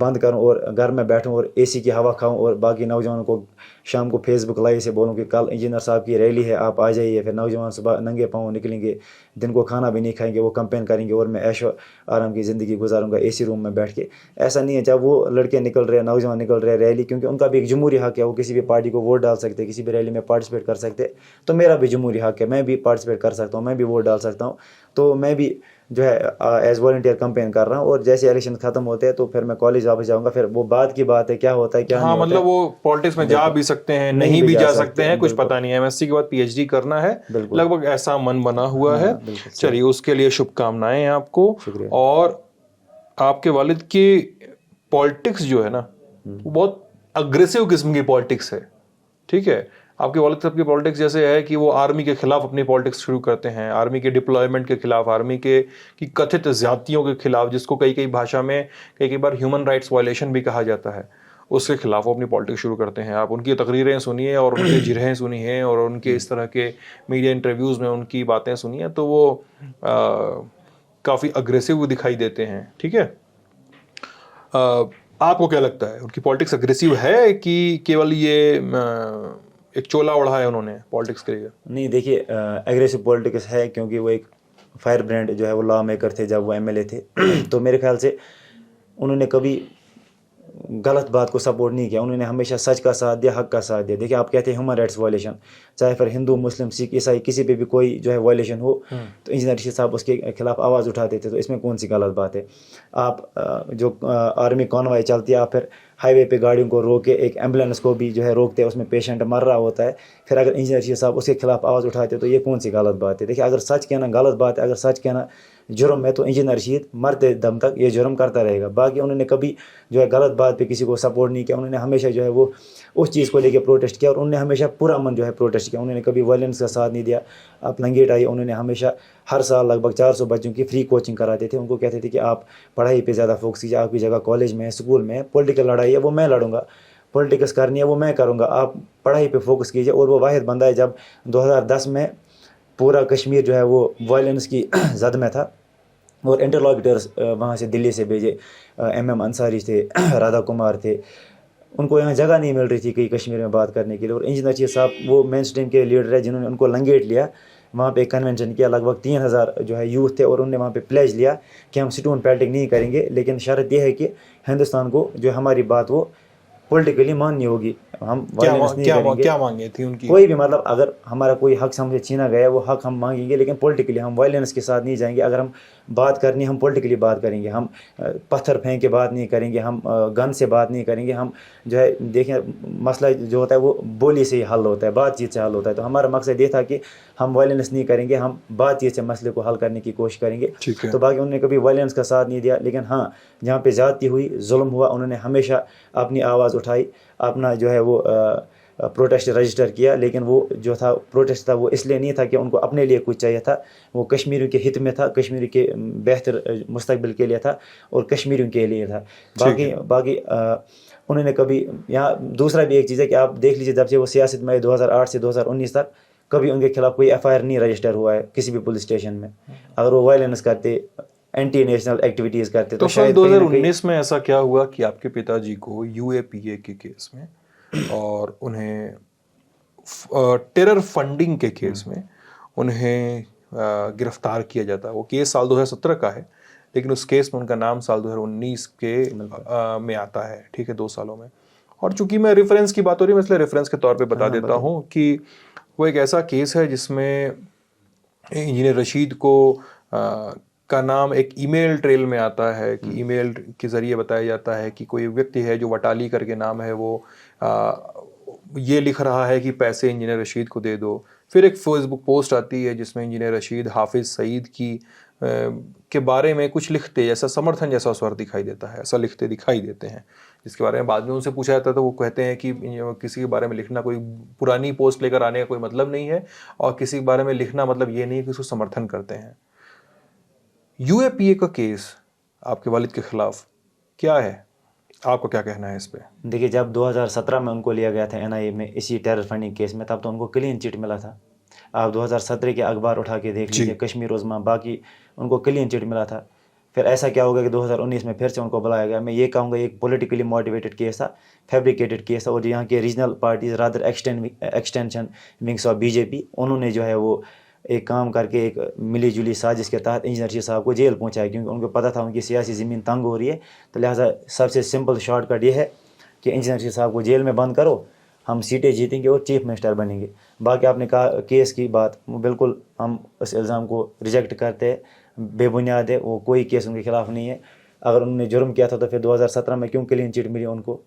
بند کروں اور گھر میں بیٹھوں اور AC کی ہوا کھاؤں, اور باقی نوجوانوں کو شام کو فیس بک لائیو سے بولوں کہ کل انجینئر صاحب کی ریلی ہے, آپ آ جائیے. پھر نوجوان صبح ننگے پاؤں نکلیں گے, دن کو کھانا بھی نہیں کھائیں گے, وہ کمپین کریں گے, اور میں عیش و آرام کی زندگی گزاروں گا AC روم میں بیٹھ کے. ایسا نہیں ہے. جب وہ لڑکے نکل رہے ہیں, نوجوان نکل رہے ہیں ریلی, کیونکہ ان کا بھی ایک جمہوری حق ہے, وہ کسی بھی پارٹی کو ووٹ ڈال سکتے, کسی بھی ریلی میں پارٹیسپیٹ کر سکتے. تو میرا بھی جمہوری حق ہے, میں بھی پارٹیسپیٹ کر سکتا ہوں, میں بھی ووٹ ڈال سکتا ہوں. تو میں بھی جو ہے ایز والنٹیئر کمپین کر رہا ہوں. اور جیسے الیکشن ختم ہوتے ہیں تو پھر میں کالج واپس جاؤں گا, پھر وہ بعد کی بات ہے, کیا ہوتا ہے کیا نہیں ہوتا ہے. مطلب وہ پالیٹکس میں جا بھی سکتے ہیں, نہیں بھی جا سکتے ہیں, کچھ پتہ نہیں ہے. MSc کے بعد PhD کرنا ہے, لگ بھگ ایسا من بنا ہوا ہے. چلیے, اس کے لیے شبھ کامنائیں ہیں آپ کو. اور آپ کے والد کی پالیٹکس جو ہے نا, وہ بہت اگریسو قسم کی پالیٹکس ہے. ٹھیک ہے, آپ کے والد صاحب کی پالیٹکس جیسے ہے کہ وہ آرمی کے خلاف اپنی پالیٹکس شروع کرتے ہیں, آرمی کے ڈپلائمنٹ کے خلاف, آرمی کی کتھت زیادتیوں کے خلاف, جس کو کئی بھاشا میں کئی بار ہیومن رائٹس وائلیشن بھی کہا جاتا ہے, اس کے خلاف وہ اپنی پالیٹکس شروع کرتے ہیں. آپ ان کی تقریریں سنیے, اور ان کے جرحیں سنیے, اور ان کے اس طرح کے میڈیا انٹرویوز میں ان کی باتیں سنیے, تو وہ کافی اگریسو دکھائی دیتے ہیں. ٹھیک ہے, آپ کو کیا لگتا ہے ان کی پالیٹکس اگریسو ہے کہ کیول یہ ایک چولا اوڑھا ہے انہوں نے پالیٹکس کے لیے؟ نہیں دیکھیے, اگریسو پولیٹکس ہے, کیونکہ وہ ایک فائر برینڈ جو ہے وہ لا میکر تھے جب وہ MLA تھے. تو میرے خیال سے انہوں نے کبھی غلط بات کو سپورٹ نہیں کیا, انہوں نے ہمیشہ سچ کا ساتھ دیا, حق کا ساتھ دیا. دیکھیے, آپ کہتے ہیں ہیومن رائٹس وائلیشن, چاہے پھر ہندو, مسلم, سکھ, عیسائی, کسی پہ بھی کوئی جو ہے وائلیشن ہو, تو انجینئر رشید صاحب اس کے خلاف آواز اٹھاتے تھے. تو اس میں کون سی غلط بات ہے؟ آپ جو آرمی کانوائے چلتی ہے, آپ پھر ہائی وے پہ گاڑیوں کو روک کے ایک ایمبولینس کو بھی جو ہے روکتے ہیں, اس میں پیشنٹ مر رہا ہوتا ہے, پھر اگر انجینئر رشید صاحب اس کے خلاف آواز اٹھاتے تو یہ کون سی غلط بات ہے؟ دیکھیے, اگر سچ کہنا غلط بات ہے, اگر سچ کہنا جرم ہے تو انجینئر رشید مرتے دم تک یہ جرم کرتا رہے گا. باقی انہوں نے کبھی جو ہے غلط بات پہ کسی کو سپورٹ نہیں کیا. انہوں نے ہمیشہ جو ہے وہ اس چیز کو لے کے پروٹیسٹ کیا اور انہوں نے ہمیشہ پورا امن جو ہے پروٹیسٹ کیا. انہوں نے کبھی وائلنس کا ساتھ نہیں دیا. آپ لنگیٹ آئی, انہوں نے ہمیشہ ہر سال لگ بھگ 400 بچوں کی فری کوچنگ کراتے تھے. ان کو کہتے تھے کہ آپ پڑھائی پہ زیادہ فوکس کیجیے, آپ کی جگہ کالج میں ہے, اسکول میں ہے, پولیٹیکل لڑائی ہے وہ میں لڑوں گا, پولیٹکس کرنی ہے وہ میں کروں گا, آپ پڑھائی پہ فوکس کیجیے. اور وہ واحد بندہ ہے جب 2010 میں پورا کشمیر جو ہے وہ وائلنس کی زد میں تھا اور انٹرلاکٹرز وہاں سے دلی سے بھیجے, ایم انصاری تھے, رادھا کمار تھے, ان کو یہاں جگہ نہیں مل رہی تھی کہ کشمیر میں بات کرنے کے لیے. اور انجینئر رشید صاحب وہ مین اسٹریم کے لیڈر ہے جنہوں نے ان کو لنگیٹ لیا, وہاں پہ ایک کنونشن کیا, لگ بھگ 3000 جو ہے یوتھ تھے اور انہوں نے وہاں پہ پلیج لیا کہ ہم سٹون پیلٹنگ نہیں کریں گے, لیکن شرط یہ ہے کہ ہندوستان کو جو ہماری بات وہ پولیٹیکلی ماننی ہوگی, ہم وائلنس نہیں کریں گے. کیا مانگے تھی ان کی؟ کوئی بھی مطلب اگر ہمارا کوئی حق ہم سے چھینا گیا وہ حق ہم مانگیں گے, لیکن پولیٹیکلی ہم وائلنس کے ساتھ نہیں جائیں گے. اگر ہم بات کرنی ہم پولیٹیکلی بات کریں گے, ہم پتھر پھینک کے بات نہیں کریں گے, ہم گن سے بات نہیں کریں گے. ہم جو ہے دیکھیں مسئلہ جو ہوتا ہے وہ بولی سے ہی حل ہوتا ہے, بات چیت سے حل ہوتا ہے. تو ہمارا مقصد یہ تھا کہ ہم وائلنس نہیں کریں گے, ہم بات چیت سے مسئلے کو حل کرنے کی کوشش کریں گے. تو باقی انہوں نے کبھی وائلنس کا ساتھ نہیں دیا, لیکن ہاں جہاں پہ زیادتی ہوئی, ظلم ہوا, انہوں نے ہمیشہ اپنی آواز اٹھائی, اپنا جو ہے وہ پروٹیسٹ رجسٹر کیا. لیکن وہ جو تھا پروٹیسٹ تھا وہ اس لیے نہیں تھا کہ ان کو اپنے لیے کچھ چاہیے تھا, وہ کشمیریوں کے ہت میں تھا, کشمیری کے بہتر مستقبل کے لیے تھا اور کشمیریوں کے لیے تھا. باقی انہوں نے کبھی یہاں دوسرا بھی ایک چیز ہے کہ آپ دیکھ لیجیے جب سے وہ سیاست میں 2008 سے 2019 تک کبھی ان کے خلاف کوئی ایف آئی آر نہیں رجسٹر ہوا ہے کسی بھی پولیس اسٹیشن میں. اگر وہ وائلنس کرتے, اینٹی نیشنل ایکٹیویٹیز کرتے تو شاید 2019 میں ایسا کیا ہوا کہ آپ کے پتا جی کو یو اے پی اے کے کیس میں اور انہیں ٹیرر فنڈنگ کے کیس میں انہیں گرفتار کیا جاتا ہے. وہ کیس سال 2017 کا ہے, لیکن اس کیس میں ان کا نام سال 2019 کے میں آتا ہے, ٹھیک ہے, 2 سالوں میں. اور چونکہ میں ریفرنس کی بات ہو رہی ہے, میں اس لیے ریفرنس کے طور پہ بتا دیتا ہوں کہ وہ ایک ایسا کیس ہے جس میں انجینئر رشید کو کا نام ایک ای میل ٹریل میں آتا ہے کہ ای میل کے ذریعے بتایا جاتا ہے کہ کوئی ویکتی ہے جو وٹالی کر کے نام ہے, وہ یہ لکھ رہا ہے کہ پیسے انجینئر رشید کو دے دو. پھر ایک فیس بک پوسٹ آتی ہے جس میں انجینئر رشید حافظ سعید کی کے بارے میں کچھ لکھتے, جیسا سمرتھن جیسا سور دکھائی دیتا ہے, ایسا لکھتے دکھائی دیتے ہیں, جس کے بارے میں بعد میں ان سے پوچھا جاتا ہے تو وہ کہتے ہیں کہ کسی کے بارے میں لکھنا کوئی پرانی پوسٹ لے کر آنے کا کوئی مطلب نہیں ہے, اور کسی کے بارے میں لکھنا مطلب یہ نہیں ہے کہ اس کو سمرتھن کرتے ہیں. یو اے پی اے کا کیس آپ کے والد کے خلاف کیا ہے, آپ کو کیا کہنا ہے اس پہ؟ دیکھیے جب 2017 میں ان کو لیا گیا تھا این آئی اے میں اسی ٹیرر فنڈنگ کیس میں, تب تو ان کو کلین چٹ ملا تھا. آپ 2017 کے اخبار اٹھا کے دیکھ لیجیے, کشمیر روزنامہ, باقی ان کو کلین چٹ ملا تھا. پھر ایسا کیا ہوگا کہ 2019 میں پھر سے ان کو بلایا گیا. میں یہ کہوں گا ایک پولیٹیکلی موٹیویٹڈ کیس تھا, فیبریکیٹڈ کیس تھا, اور یہاں کے regional parties rather extension wings of B J P, انہوں نے جو ہے وہ ایک کام کر کے ایک ملی جلی سازش کے تحت انجینئر رشید صاحب کو جیل پہنچایا, کیونکہ ان کو پتہ تھا ان کی سیاسی زمین تنگ ہو رہی ہے. تو لہٰذا سب سے سمپل شارٹ کٹ یہ ہے کہ انجینئر رشید صاحب کو جیل میں بند کرو, ہم سیٹیں جیتیں گے اور چیف منسٹر بنیں گے. باقی آپ نے کہا کیس کی بات, وہ بالکل ہم اس الزام کو ریجیکٹ کرتے ہیں, بے بنیاد ہے, وہ کوئی کیس ان کے خلاف نہیں ہے. اگر انہوں نے جرم کیا تھا تو پھر 2017 میں کیوں کلین چٹ ملی ان کو؟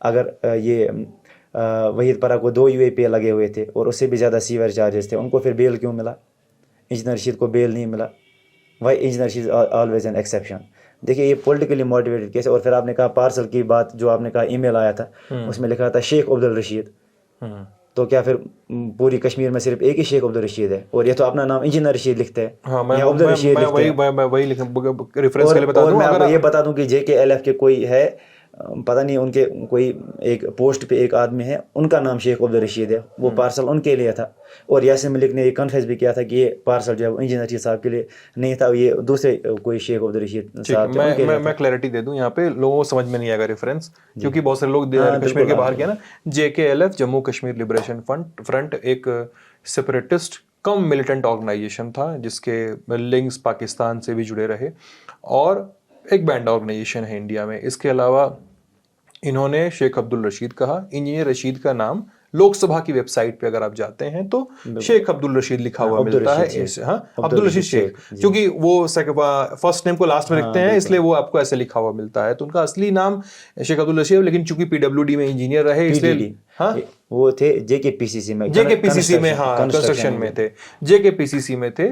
اگر یہ وحید پرا کو 2 یو اے پی اے لگے ہوئے تھے اور اس سے بھی زیادہ سیویئر چارجز تھے, ان کو پھر بیل کیوں ملا؟ انجینئر رشید کو بیل نہیں ملا. Why engineer Rashid always an exception. دیکھیے یہ پولیٹیکلی موٹیویٹڈ کیس ہے. اور پھر آپ نے کہا پارسل کی بات, جو آپ نے کہا ای میل آیا تھا اس میں لکھا تھا شیخ عبدالرشید, تو کیا پھر پوری کشمیر میں صرف ایک ہی شیخ عبدالرشید ہے؟ اور یہ تو اپنا نام انجینئر رشید لکھتے ہیں, عبدالرشید لکھتے ہیں. اور میں آپ کو یہ بتا دوں کہ جے کے ایل ایف کے کوئی ہے, پتہ نہیں ان کے کوئی ایک پوسٹ پہ ایک آدمی ہے, ان کا نام شیخ عبدالرشید ہے, وہ پارسل ان کے لیے تھا. اور یاسر ملک نے یہ کنفیس بھی کیا تھا کہ یہ پارسل جو ہے وہ انجینئر رشید صاحب کے لیے نہیں تھا, یہ دوسرے کوئی شیخ عبدالرشید صاحب. میں کلیئرٹی دے دوں یہاں پہ, لوگوں کو سمجھ میں نہیں آئے گا ریفرنس, کیونکہ بہت سارے لوگ کشمیر کے باہر کیا نا. J K L F Jammu Kashmir liberation front ایک سپریٹسٹ کم ملیٹنٹ آرگنائزیشن تھا جس کے لنکس پاکستان سے بھی جڑے رہے, اور ایک بینڈ آرگنائزیشن ہے انڈیا میں. اس کے علاوہ انہوں نے شیخ عبدالرشید کہا. انجینئر رشید کا نام لوک سبھا کی ویب سائٹ پہ اگر آپ جاتے ہیں تو شیخ عبدالرشید لکھا ہوا ملتا ہے. ہاں, عبدالرشید شیخ, کیونکہ وہ فرسٹ نیم کو لاسٹ میں لکھتے ہیں, اس لیے وہ آپ کو ایسے لکھا ہوا ملتا ہے. تو ان کا اصلی نام شیخ عبدالرشید, لیکن چونکہ پی ڈبلیو ڈی میں انجینئر رہے اس لیے وہ تھے جے کے پی سی سی میں, ہاں کنسٹرکشن میں تھے, جے کے پی سی سی میں تھے,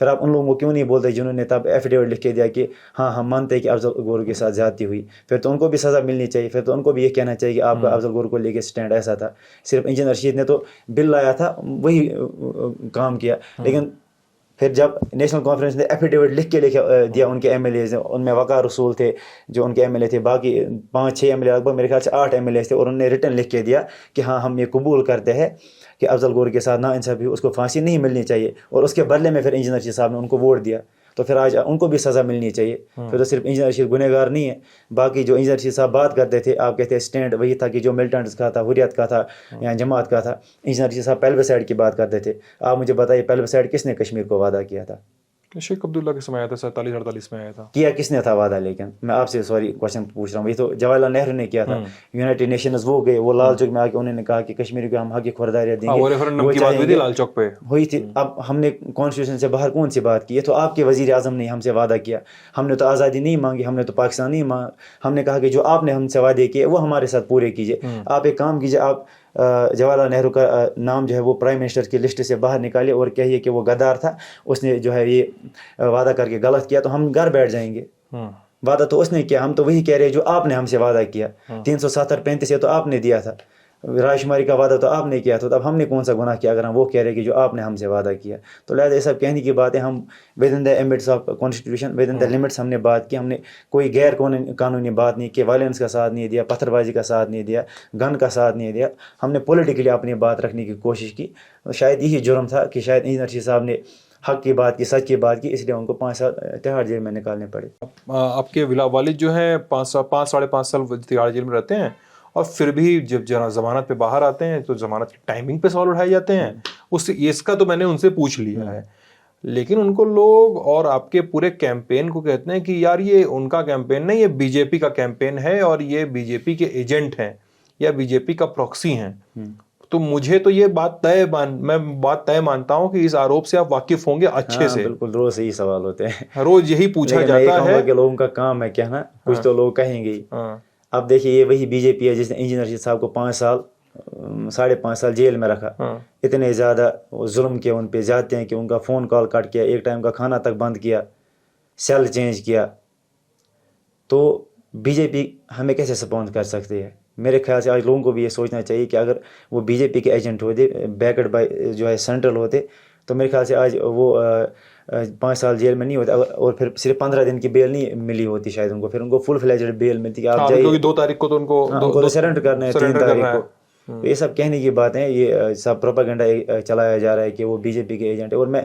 پھر آپ ان لوگوں کو کیوں نہیں بولتے جنہوں نے تب ایفیڈیوٹ لکھ کے دیا کہ ہاں ہم مانتے ہیں کہ افضل گورو کے ساتھ زیادتی ہوئی؟ پھر تو ان کو بھی سزا ملنی چاہیے، پھر تو ان کو بھی یہ کہنا چاہیے کہ آپ کا افضل گورو کو لے کے سٹینڈ ایسا تھا. صرف انجینئر رشید نے تو بل لایا تھا، وہی کام کیا. لیکن پھر جب نیشنل کانفرنس نے ایفیڈیوٹ لکھ کے دیا ان کے ایم ایل ایز، ان میں وقار رسول تھے جو ان کے ایم ایل اے تھے، باقی 5-6 ایم ایل اے، لگ بھگ میرے خیال سے 8 ایم ایل اے تھے، اور انہوں نے ریٹن لکھ کے دیا کہ ہاں ہم یہ قبول کرتے ہیں کہ افضل گورو کے ساتھ ناانصافی، اس کو پھانسی نہیں ملنی چاہیے. اور اس کے بدلے میں پھر انجینئر رشید صاحب نے ان کو ووٹ دیا، تو پھر آج ان کو بھی سزا ملنی چاہیے. پھر تو صرف انجینئر رشید گنہگار نہیں ہے. باقی جو انجینئر رشید صاحب بات کرتے تھے، آپ کہتے ہیں اسٹینڈ وہی تھا کہ جو ملٹنٹس کا تھا، حریت کا تھا یا جماعت کا تھا. انجینئر رشید صاحب پیلوسائڈ کی بات کرتے تھے. آپ مجھے بتائیے پیلوسائڈ کس نے کشمیر کو وعدہ کیا تھا؟ شیخ عبداللہ کے سمے آیا تھا، 47-48 میں آیا تھا. کیا کس نے تھا وعدہ؟ لیکن میں آپ سے کوشچن پوچھ رہا ہوں. یہ تو جواہر لال نہرو نے کیا تھا. یونائٹڈ نیشنز وہ گئے، وہ لال چوک میں آ کے انہوں نے کہا کہ کشمیر کو ہم حق کی خورداریاں دیں گے. وہ ریفرنڈم کی بات ہوئی تھی لال چوک پہ، ہوئی تھی. اب ہم نے کانسٹیٹیوشن سے باہر کون سی بات کی؟ یہ تو آپ کے وزیر اعظم نے ہم سے وعدہ کیا. ہم نے تو آزادی نہیں مانگی، ہم نے تو پاکستان نہیں مانگا. ہم نے کہا کہ جو آپ نے ہم سے وعدے کیے وہ ہمارے ساتھ پورے کیجیے. آپ ایک کام کیجیے، آپ جواہر لال نہرو کا نام جو ہے وہ پرائم منسٹر کی لسٹ سے باہر نکالیے اور کہیے کہ وہ غدار تھا، اس نے جو ہے یہ وعدہ کر کے غلط کیا، تو ہم گھر بیٹھ جائیں گے. وعدہ تو اس نے کیا، ہم تو وہی کہہ رہے جو آپ نے ہم سے وعدہ کیا. 370-35 تو آپ نے دیا تھا، رائے شماری کا وعدہ تو آپ نے کیا تھا. تو اب ہم نے کون سا گناہ کیا اگر ہم وہ کہہ رہے کہ جو آپ نے ہم سے وعدہ کیا؟ تو لہٰذا یہ سب کہنے کی باتیں، ہم with in the ambits of constitution, with in the limits ہم نے بات کی. ہم نے کوئی غیر قانونی بات نہیں کی، وائلنس کا ساتھ نہیں دیا، پتھر بازی کا ساتھ نہیں دیا، گن کا ساتھ نہیں دیا. ہم نے پولیٹیکلی اپنی بات رکھنے کی کوشش کی. شاید یہی جرم تھا کہ شاید انجینئر رشید صاحب نے حق کی بات کی، سچ کی بات کی، اس لیے ان کو 5 سال تہاڑ جیل میں نکالنے پڑے. آپ کے والد جو ہیں 5-5.5 سال تہاڑ جیل میں رہتے ہیں، اور پھر بھی جب ضمانت پہ باہر آتے ہیں تو ضمانت کی ٹائمنگ پہ سوال اٹھائے جاتے ہیں. اس کا تو میں نے ان سے پوچھ لیا ہے، لیکن ان کو لوگ اور آپ کے پورے کیمپین کو کہتے ہیں کہ یار یہ ان کا کیمپین نہیں، یہ بی جے پی کا کیمپین ہے اور یہ بی جے پی کے ایجنٹ ہیں یا بی جے پی کا پروکسی ہیں. تو مجھے تو یہ میں بات طے مانتا ہوں کہ اس آروپ سے آپ واقف ہوں گے اچھے سے. بالکل، روز یہی سوال ہوتے ہیں، روز یہی پوچھا جاتا ہے کہ لوگوں کا کام ہے کہنا، کچھ تو لوگ کہیں گے. اب دیکھیے یہ وہی بی جے پی ہے جس نے انجینئر رشید صاحب کو 5.5 سال جیل میں رکھا. اتنے زیادہ ظلم کیا ان پہ، زیادتیاں کہ ان کا فون کال کٹ کیا، ایک ٹائم کا کھانا تک بند کیا، سیل چینج کیا. تو بی جے پی ہمیں کیسے سپورٹ کر سکتی ہے؟ میرے خیال سے آج لوگوں کو بھی یہ سوچنا چاہیے کہ اگر وہ بی جے پی کے ایجنٹ ہوتے، بیکڈ بائی جو ہے سینٹرل ہوتے، تو میرے خیال سے آج وہ 5 سال جیل میں نہیں ہوتے، اور پھر صرف 15 دن کی بیل نہیں ملی ہوتی شاید ان کو، پھر ان کو فل فلیجڈ بیل ملتی کہ آپ جائیے، کیونکہ 2 تاریخ کو تو ان کو سرنڈر کرنا ہے 3 تاریخ کو. تو یہ سب کہنے کی باتیں، یہ سب پروپیگنڈا چلایا جا رہا ہے کہ وہ بی جے پی کے ایجنٹ ہے. اور میں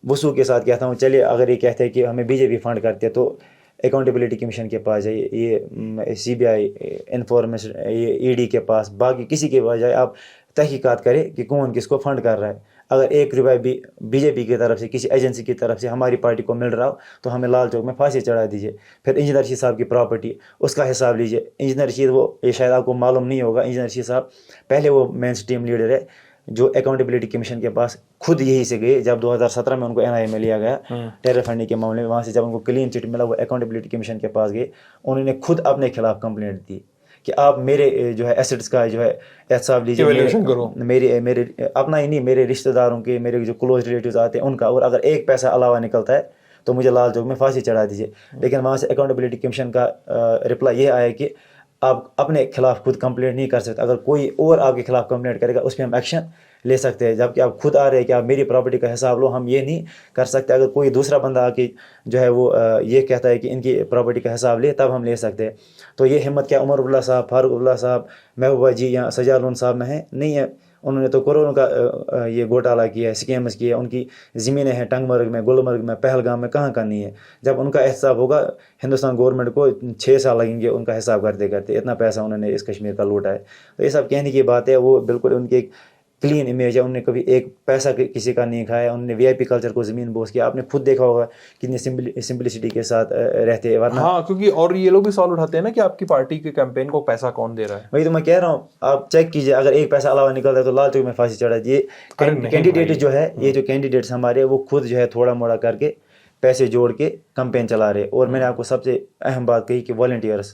وصول کے ساتھ کہتا ہوں، چلیے اگر یہ کہتے ہیں کہ ہمیں بی جے پی فنڈ کرتے ہیں تو اکاؤنٹیبلٹی کمیشن کے پاس جائیے، یہ سی بی آئی انفارمیشن، یہ ای ڈی کے پاس، باقی کسی کے پاس جائے، آپ تحقیقات کریں کہ کون کس کو فنڈ کر رہا ہے. اگر 1 روپیہ بھی بی جے پی کی طرف سے کسی ایجنسی کی طرف سے ہماری پارٹی کو مل رہا ہو تو ہمیں لال چوک میں پھانسی چڑھا دیجیے. پھر انجینئر رشید صاحب کی پراپرٹی، اس کا حساب لیجیے. انجینئر رشید، وہ یہ شاید آپ کو معلوم نہیں ہوگا، انجینئر رشید صاحب پہلے وہ مین اسٹریم لیڈر ہے جو اکاؤنٹیبلٹی کمیشن کے پاس خود یہی سے گئے. جب 2017 میں ان کو این آئی اے میں لیا گیا ٹیرر فنڈنگ کے معاملے میں، وہاں سے جب ان کو کلین چٹ ملا، وہ اکاؤنٹیبلٹی کمیشن کے پاس گئے. انہوں نے خود اپنے خلاف کمپلینٹ دی کہ آپ میرے جو ہے ایسٹس کا جو ہے احتساب لیجیے، میرے اپنا ہی نہیں، میرے رشتہ داروں کے، میرے جو کلوز ریلیٹیوز آتے ہیں ان کا، اور اگر 1 پیسہ علاوہ نکلتا ہے تو مجھے لال چوک میں پھانسی چڑھا دیجیے. لیکن وہاں سے اکاؤنٹیبلٹی کمیشن کا رپلائی یہ آیا کہ آپ اپنے خلاف خود کمپلینٹ نہیں کر سکتے، اگر کوئی اور آپ کے خلاف کمپلینٹ کرے گا اس پہ ہم ایکشن لے سکتے ہیں. جبکہ آپ خود آ رہے ہیں کہ آپ میری پراپرٹی کا حساب لو، ہم یہ نہیں کر سکتے. اگر کوئی دوسرا بندہ آ کے جو ہے وہ یہ کہتا ہے کہ ان کی پراپرٹی کا حساب لے، تب ہم لے سکتے ہیں. تو یہ ہمت کیا عمر عبداللہ صاحب، فاروق عبداللہ صاحب، محبوبہ جی یا سجاد صاحب میں ہے؟ نہیں ہے. انہوں نے تو کروڑوں کا یہ گھوٹالا کیا ہے، اسکیمز کیے. ان کی زمینیں ہیں ٹنگ مرگ میں، گلمرگ میں، پہلگام میں، کہاں نہیں ہے. جب ان کا احتساب ہوگا، ہندوستان گورنمنٹ کو 6 سال لگیں گے ان کا حساب کرتے کرتے. اتنا پیسہ انہوں نے اس کشمیر کا لوٹا ہے. تو یہ سب کہنے کی بات ہے، وہ بالکل ان کی ایک کلین امیج ہے. انہوں نے کبھی 1 پیسہ کسی کا نہیں کھایا. انہوں نے وی آئی پی کلچر کو زمین بوس کیا. آپ نے خود دیکھا ہوگا کتنی سمپلسٹی کے ساتھ رہتے ہیں. ورنہ ہاں، کیونکہ اور یہ لوگ بھی سوال اٹھاتے ہیں نا کہ آپ کی پارٹی کے کیمپین کو پیسہ کون دے رہا ہے. وہی تو میں کہہ رہا ہوں، آپ چیک کیجئے، اگر 1 پیسہ علاوہ نکلتا ہے تو لال چوک میں پھانسی چڑھا دیے. کینڈیڈیٹ جو ہے، یہ جو کینڈیڈیٹس ہمارے، وہ خود جو ہے تھوڑا موڑا کر کے پیسے جوڑ کے کمپین چلا رہے. اور میں نے آپ کو سب سے اہم بات کہی کہ والنٹیئرس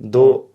2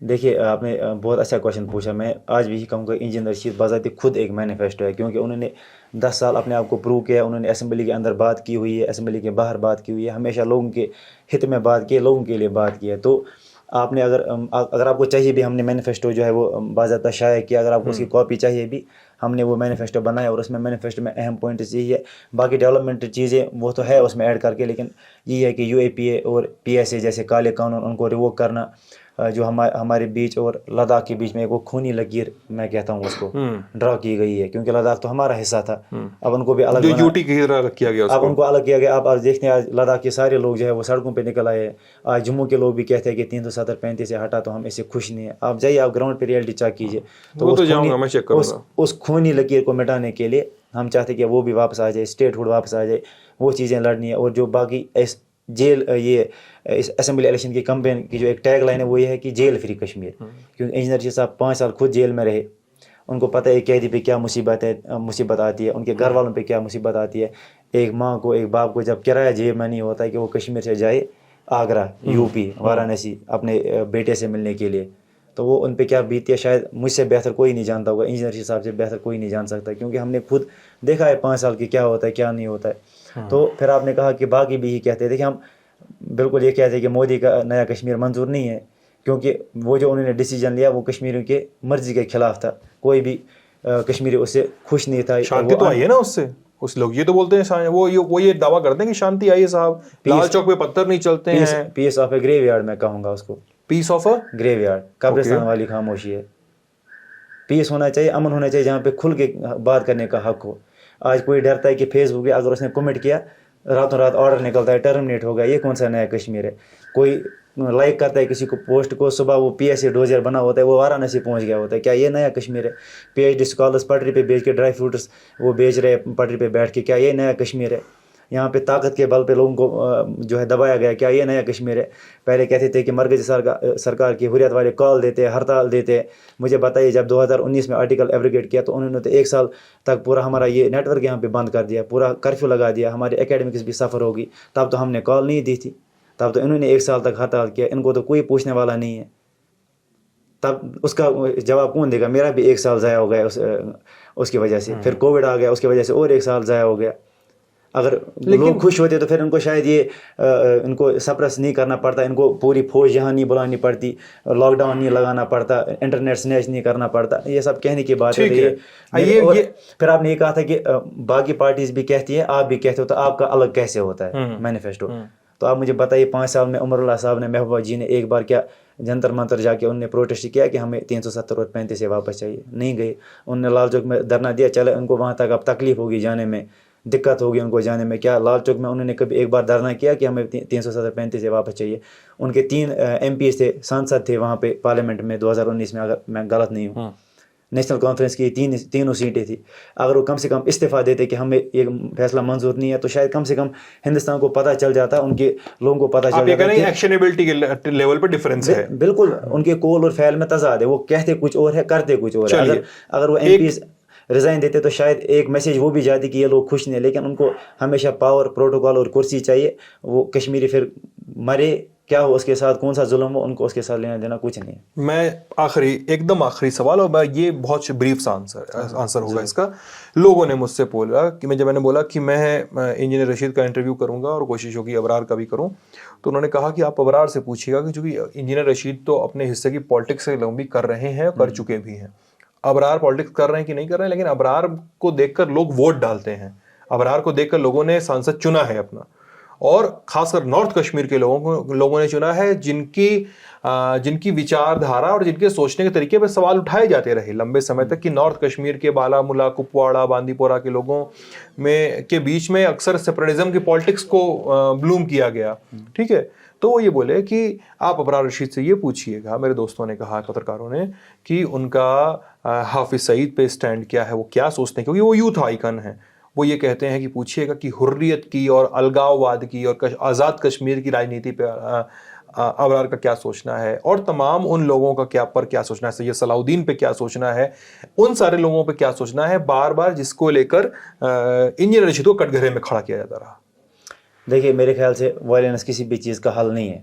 دیکھیے آپ نے بہت اچھا کوشچن پوچھا. میں آج بھی کہوں گا انجینئر رشید بذات خود ایک مینیفیسٹو ہے, کیونکہ انہوں نے 10 سال اپنے آپ کو پروو کیا. انہوں نے اسمبلی کے اندر بات کی ہوئی ہے, اسمبلی کے باہر بات کی ہوئی ہے, ہمیشہ لوگوں کے ہت میں بات کی ہے, لوگوں کے لیے بات کی ہے. تو آپ نے اگر آپ کو چاہیے بھی, ہم نے مینیفیسٹو جو ہے وہ باضابطہ شائع کیا. اگر آپ کو اس کی کاپی چاہیے بھی, ہم نے وہ مینیفیسٹو بنایا, اور اس میں مینیفیسٹو میں اہم پوائنٹس یہی ہے. باقی ڈیولپمنٹ چیزیں وہ تو ہے اس میں ایڈ کر کے, لیکن یہ ہے کہ یو اے پی اے اور پی ایس اے جیسے کالے قانون ان کو ریووک کرنا, جو ہمارے بیچ اور لداخ کے بیچ میں ایک وہ خونی لکیر میں کہتا ہوں اس کو ڈرا کی گئی ہے, کیونکہ لداخ تو ہمارا حصہ تھا. اب ان کو بھی الگ یوٹی کی طرح کیا گیا, اب ان کو الگ کیا گیا. اب آپ دیکھتے ہیں آج لداخ کے سارے لوگ جو ہے وہ سڑکوں پہ نکل آئے ہیں. آج جموں کے لوگ بھی کہتے ہیں کہ 370-35 سے ہٹا تو ہم اس سے خوش نہیں ہیں. آپ جائیے, آپ گراؤنڈ پہ ریئلٹی چیک کیجیے. تو اس خونی لکیر کو مٹانے کے لیے ہم چاہتے ہیں کہ وہ بھی واپس آ جائے, اسٹیٹ ہوڈ واپس آ جائے, وہ چیزیں لڑنی ہے. اور جو باقی جیل, یہ اس اسمبلی الیکشن کی کمپین کی جو ایک ٹیگ لائن ہے وہ یہ ہے کہ جیل فری کشمیر, کیونکہ انجینئر رشید صاحب 5 سال خود جیل میں رہے. ان کو پتہ ہے قیدی پہ کیا مصیبت آتی ہے, ان کے گھر والوں پہ کیا مصیبت آتی ہے. ایک ماں کو, ایک باپ کو جب کرایہ جیب میں نہیں ہوتا ہے کہ وہ کشمیر سے جائے آگرہ, یو پی, وارانسی اپنے بیٹے سے ملنے کے لیے, تو وہ ان پہ کیا بیتی ہے شاید مجھ سے بہتر کوئی نہیں جانتا ہوگا, انجینئر رشید صاحب سے بہتر کوئی نہیں جان سکتا, کیونکہ ہم نے خود دیکھا ہے 5 سال کی کیا ہوتا ہے کیا نہیں ہوتا ہے. تو پھر آپ نے کہا کہ باقی بھی یہ کہتے ہیں, دیکھیں ہم بالکل یہ کہتے ہیں کہ مودی کا نیا کشمیر منظور نہیں ہے, کیونکہ وہ جو انہوں نے ڈیسیجن لیا وہ کشمیریوں کے مرضی کے خلاف تھا. کوئی بھی کشمیری اس سے خوش نہیں تھا. شانتی تو آئی ہے نا اس سے, اس لوگ یہ تو بولتے ہیں, وہ یہ دعویٰ کرتے ہیں کہ شانتی آئی ہے صاحب, لال چوک پہ پتھر نہیں چلتے ہیں. پیس آف اے گریو یارڈ میں کہوں گا اس کو, پیس آف اے گریو یارڈ, قبرستان والی خاموشی ہے. پیس ہونا چاہیے, امن ہونا چاہیے, جہاں پہ کھل کے بات کرنے کا حق ہو. آج کوئی ڈرتا ہے کہ فیس بک پہ اگر اس نے کمنٹ کیا راتوں رات آرڈر نکلتا ہے, ٹرمنیٹ ہوگا. یہ کون سا نیا کشمیر ہے؟ کوئی لائک کرتا ہے کسی کو پوسٹ کو, صبح وہ پی ایس اے ڈوزر بنا ہوتا ہے, وہ وارانسی پہنچ گیا ہوتا ہے. کیا یہ نیا کشمیر ہے؟ پی ایچ ڈی اسکالرس پٹری پہ بیچ کے, ڈرائی فروٹس وہ بیچ رہے پٹری پہ بیٹھ کے, کیا یہ نیا کشمیر ہے؟ یہاں پہ طاقت کے بل پہ لوگوں کو جو ہے دبایا گیا, کیا یہ نیا کشمیر ہے؟ پہلے کہتے تھے کہ مرکزی سرکار کی حریت والے کال دیتے, ہڑتال دیتے. مجھے بتائیے جب 2019 میں آرٹیکل ایبریگیٹ کیا تو انہوں نے تو 1 سال تک پورا ہمارا یہ نیٹ ورک یہاں پہ بند کر دیا, پورا کرفیو لگا دیا, ہمارے اکیڈمکس بھی سفر ہوگی. تب تو ہم نے کال نہیں دی تھی, تب تو انہوں نے 1 سال تک ہڑتال کیا. ان کو تو کوئی پوچھنے والا نہیں ہے. تب اس کا جواب کون دے گا؟ میرا بھی 1 سال ضائع ہو گیا اس کی وجہ سے. پھر کووڈ آ گیا, اس کی وجہ سے اور 1 سال ضائع ہو گیا. اگر لوگ خوش ہوتے تو پھر ان کو شاید یہ ان کو سپریس نہیں کرنا پڑتا, ان کو پوری فوج یہاں نہیں بلانی پڑتی, لاک ڈاؤن نہیں لگانا پڑتا, انٹرنیٹ سنیچ نہیں کرنا پڑتا. یہ سب کہنے کی بات ہے. اور پھر آپ نے یہ کہا تھا کہ باقی پارٹیز بھی کہتی ہے, آپ بھی کہتے ہو, تو آپ کا الگ کیسے ہوتا ہے مینیفیسٹو؟ تو آپ مجھے بتائیے 5 سال میں عمر اللہ صاحب نے, محبوبہ جی نے ایک بار کیا جنتر منتر جا کے انہوں نے پروٹیسٹ کیا کہ ہمیں 370 اور 35 سے واپس چاہیے؟ نہیں گئے. انہوں نے لال چوک میں دھرنا دیا, چلے ان کو وہاں تک اب تکلیف ہوگی جانے میں, دقت ہوگی ان کو جانے میں. کیا لال چوک میں انہوں نے کبھی ایک بار دھرنا کیا کہ ہمیں 370-35 سے واپس چاہیے؟ ان کے 3 MP تھے, سانسد تھے وہاں پہ پارلیمنٹ میں 2019 میں, اگر میں غلط نہیں ہوں. نیشنل کانفرنس کی تینوں سیٹیں تھیں. اگر وہ کم سے کم استعفیٰ دیتے کہ ہمیں یہ فیصلہ منظور نہیں ہے, تو شاید کم سے کم ہندوستان کو پتہ چل جاتا, ان کے لوگوں کو پتہ چل جاتا. ایکشنیبلٹی کے لیول پر ڈفرینس ہے. بالکل, ان کے قول اور فعل میں تضاد ہے. وہ کہتے کچھ اور ہے, کرتے کچھ اور ہے. اگر وہ MPs ریزائن دیتے تو شاید ایک میسیج وہ بھی جاتی کہ یہ لوگ خوش نہیں, لیکن ان کو ہمیشہ پاور, پروٹوکول اور کرسی چاہیے. وہ کشمیری پھر مرے کیا ہو, اس کے ساتھ کون سا ظلم ہو, ان کو اس کے ساتھ لینا دینا کچھ نہیں ہے. میں ایک دم آخری سوال, اور یہ بہت بریف سا آنسر ہوگا اس کا. لوگوں نے مجھ سے بولا کہ جب میں نے بولا کہ میں انجینئر رشید کا انٹرویو کروں گا اور کوشش ہوگی ابرار کا بھی کروں, تو انہوں نے کہا کہ آپ ابرار سے پوچھیے گا, کہ چونکہ انجینئر رشید تو اپنے حصے کی پالیٹکس سے لمبی کر رہے ہیں, کر چکے بھی ہیں. ابرار پالیٹکس کر رہے ہیں کہ نہیں کر رہے ہیں, لیکن ابرار کو دیکھ کر لوگ ووٹ ڈالتے ہیں. ابرار کو دیکھ کر لوگوں نے سانسد چنا ہے اپنا, اور خاص کر نارتھ کشمیر کے لوگوں نے چنا ہے جن کی وچار دھارا اور جن کے سوچنے کے طریقے پہ سوال اٹھائے جاتے رہے لمبے سمے تک, کہ نارتھ کشمیر کے بالا ملا, کپواڑہ, باندی پورہ کے لوگوں کے بیچ میں اکثر سیپریٹزم کی پالیٹکس کو بلوم کیا گیا. ٹھیک ہے, تو وہ یہ بولے کہ آپ ابرار رشید سے یہ پوچھیے گا, میرے دوستوں نے کہا, پترکاروں نے, کہ ان کا حافظ سعید پہ سٹینڈ کیا ہے, وہ کیا سوچتے ہیں, کیونکہ وہ یوتھ آئیکن ہیں. وہ یہ کہتے ہیں کہ پوچھیے گا کہ حریت کی اور الگاؤ واد کی اور آزاد کشمیر کی راجنیتی پہ ابرار کا کیا سوچنا ہے, اور تمام ان لوگوں کا کیا سوچنا ہے, سید صلاح الدین پہ کیا سوچنا ہے, ان سارے لوگوں پہ کیا سوچنا ہے, بار بار جس کو لے کر انجینئر رشید کو کٹ گھرے میں کھڑا کیا جاتا رہا. دیکھیے میرے خیال سے وائلنس کسی بھی چیز کا حل نہیں ہے.